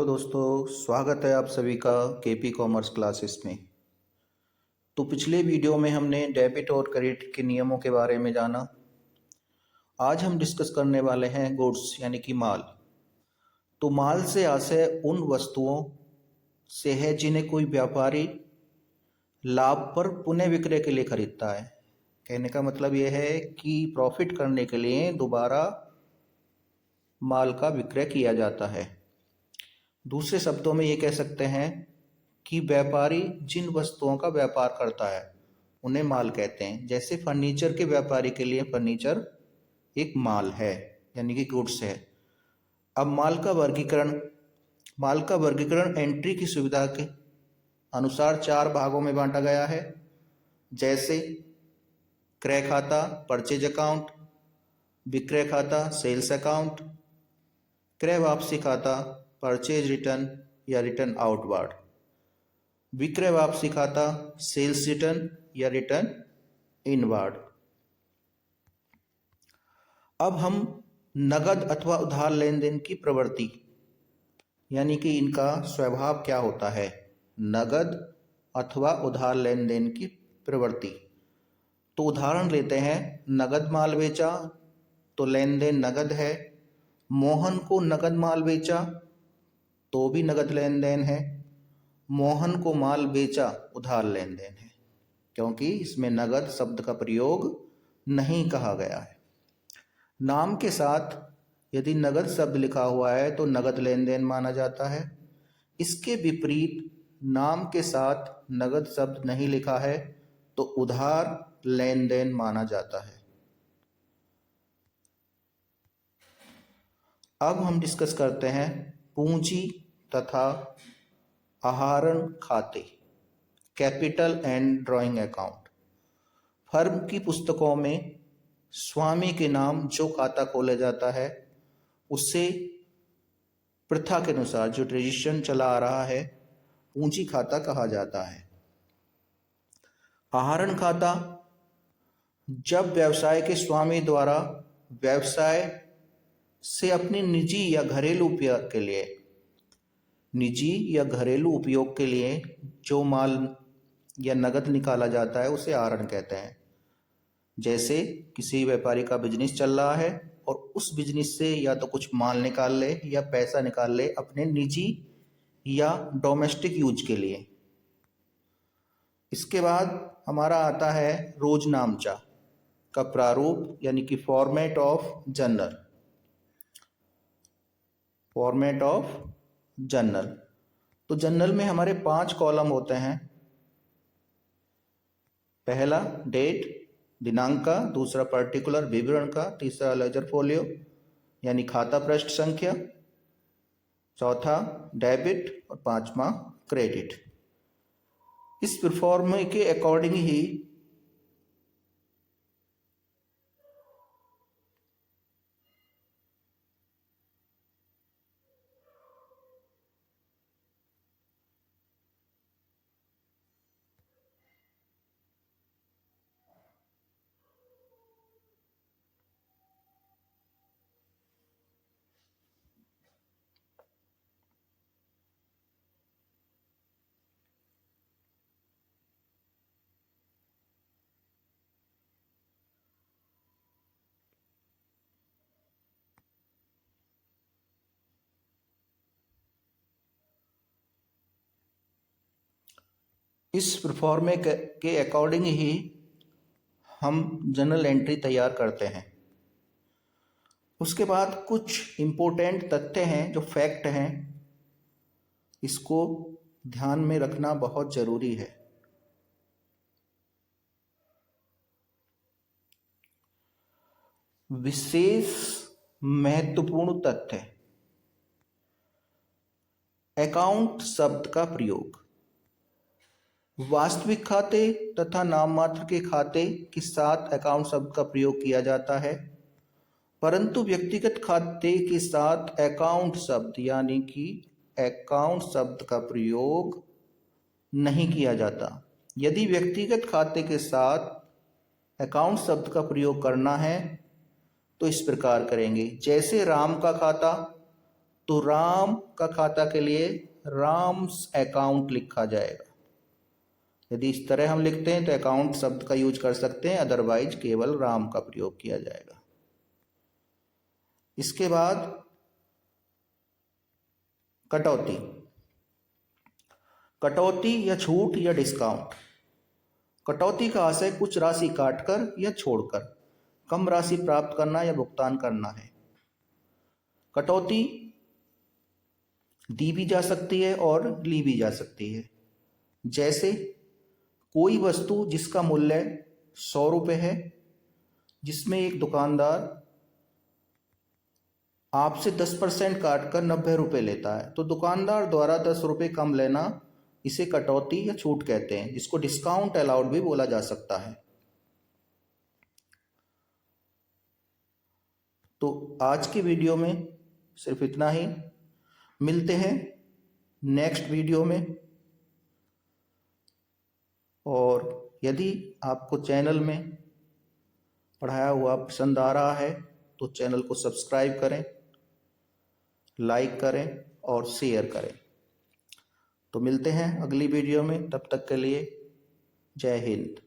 तो दोस्तों, स्वागत है आप सभी का केपी कॉमर्स क्लासेस में। तो पिछले वीडियो में हमने डेबिट और क्रेडिट के नियमों के बारे में जाना। आज हम डिस्कस करने वाले हैं गुड्स यानी कि माल। तो माल से आशय उन वस्तुओं से है जिन्हें कोई व्यापारी लाभ पर पुनः विक्रय के लिए खरीदता है। कहने का मतलब यह है कि प्रॉफिट करने के लिए दोबारा माल का विक्रय किया जाता है। दूसरे शब्दों में ये कह सकते हैं कि व्यापारी जिन वस्तुओं का व्यापार करता है उन्हें माल कहते हैं। जैसे फर्नीचर के व्यापारी के लिए फर्नीचर एक माल है, यानी कि गुड्स है। अब माल का वर्गीकरण एंट्री की सुविधा के अनुसार 4 भागों में बांटा गया है। जैसे क्रय खाता परचेज अकाउंट, विक्रय खाता सेल्स अकाउंट, क्रय वापसी खाता परचेज रिटर्न या रिटर्न आउटवार्ड, विक्रय वापसी खाता सेल्स रिटर्न या रिटर्न इनवार्ड। अब हम नगद अथवा उधार लेन देन की प्रवृत्ति यानी कि इनका स्वभाव क्या होता है। नगद अथवा उधार लेन देन की प्रवृत्ति। तो उदाहरण लेते हैं, नगद माल बेचा तो लेन देन नगद है। मोहन को नगद माल बेचा तो भी नगद लेन देन है। मोहन को माल बेचा उधार लेन देन है, क्योंकि इसमें नगद शब्द का प्रयोग नहीं कहा गया है। नाम के साथ यदि नगद शब्द लिखा हुआ है तो नगद लेन देन माना जाता है। इसके विपरीत नाम के साथ नगद शब्द नहीं लिखा है तो उधार लेन देन माना जाता है। अब हम डिस्कस करते हैं पूंजी तथा आहरण खाते, capital and drawing account. Firm की पुस्तकों में स्वामी के नाम जो खाता खोला जाता है उससे प्रथा के अनुसार जो ट्रेडिशन चला आ रहा है पूंजी खाता कहा जाता है। आहरण खाता जब व्यवसाय के स्वामी द्वारा व्यवसाय से अपने निजी या घरेलू उपयोग के लिए जो माल या नगद निकाला जाता है उसे आहरण कहते हैं। जैसे किसी व्यापारी का बिजनेस चल रहा है और उस बिजनेस से या तो कुछ माल निकाल ले या पैसा निकाल ले अपने निजी या डोमेस्टिक यूज के लिए। इसके बाद हमारा आता है रोजनामचा का प्रारूप यानी कि फॉर्मेट ऑफ जर्नल। तो जर्नल में हमारे 5 कॉलम होते हैं। पहला डेट दिनांक का, दूसरा पर्टिकुलर विवरण का, तीसरा लेजर फोलियो यानी खाता पृष्ठ संख्या, चौथा डेबिट और 5वां क्रेडिट। इस परफॉर्मे के अकॉर्डिंग ही इस परफॉर्मे के अकॉर्डिंग ही हम जर्नल एंट्री तैयार करते हैं। उसके बाद कुछ इम्पोर्टेंट तथ्य हैं जो फैक्ट हैं, इसको ध्यान में रखना बहुत जरूरी है। विशेष महत्वपूर्ण तथ्य, अकाउंट शब्द का प्रयोग वास्तविक खाते तथा नाममात्र के खाते के साथ अकाउंट शब्द का प्रयोग किया जाता है, परंतु व्यक्तिगत खाते के साथ अकाउंट शब्द यानी कि अकाउंट शब्द का प्रयोग नहीं किया जाता। यदि व्यक्तिगत खाते के साथ अकाउंट शब्द का प्रयोग करना है तो इस प्रकार करेंगे। जैसे राम का खाता तो राम का खाता के लिए राम्स अकाउंट लिखा जाएगा। यदि इस तरह हम लिखते हैं तो अकाउंट शब्द का यूज कर सकते हैं, अदरवाइज केवल राम का प्रयोग किया जाएगा। इसके बाद कटौती। कटौती या छूट या डिस्काउंट। कटौती का आशय कुछ राशि काटकर या छोड़कर कम राशि प्राप्त करना या भुगतान करना है। कटौती दी भी जा सकती है और ली भी जा सकती है। जैसे कोई वस्तु जिसका मूल्य 100 रुपये है, जिसमें एक दुकानदार आपसे 10% काटकर 90 रुपये लेता है, तो दुकानदार द्वारा 10 रुपये कम लेना इसे कटौती या छूट कहते हैं, जिसको डिस्काउंट अलाउड भी बोला जा सकता है। तो आज की वीडियो में सिर्फ इतना ही। मिलते हैं नेक्स्ट वीडियो में। और यदि आपको चैनल में पढ़ाया हुआ पसंद आ रहा है तो चैनल को सब्सक्राइब करें, लाइक करें और शेयर करें। तो मिलते हैं अगली वीडियो में, तब तक के लिए जय हिंद।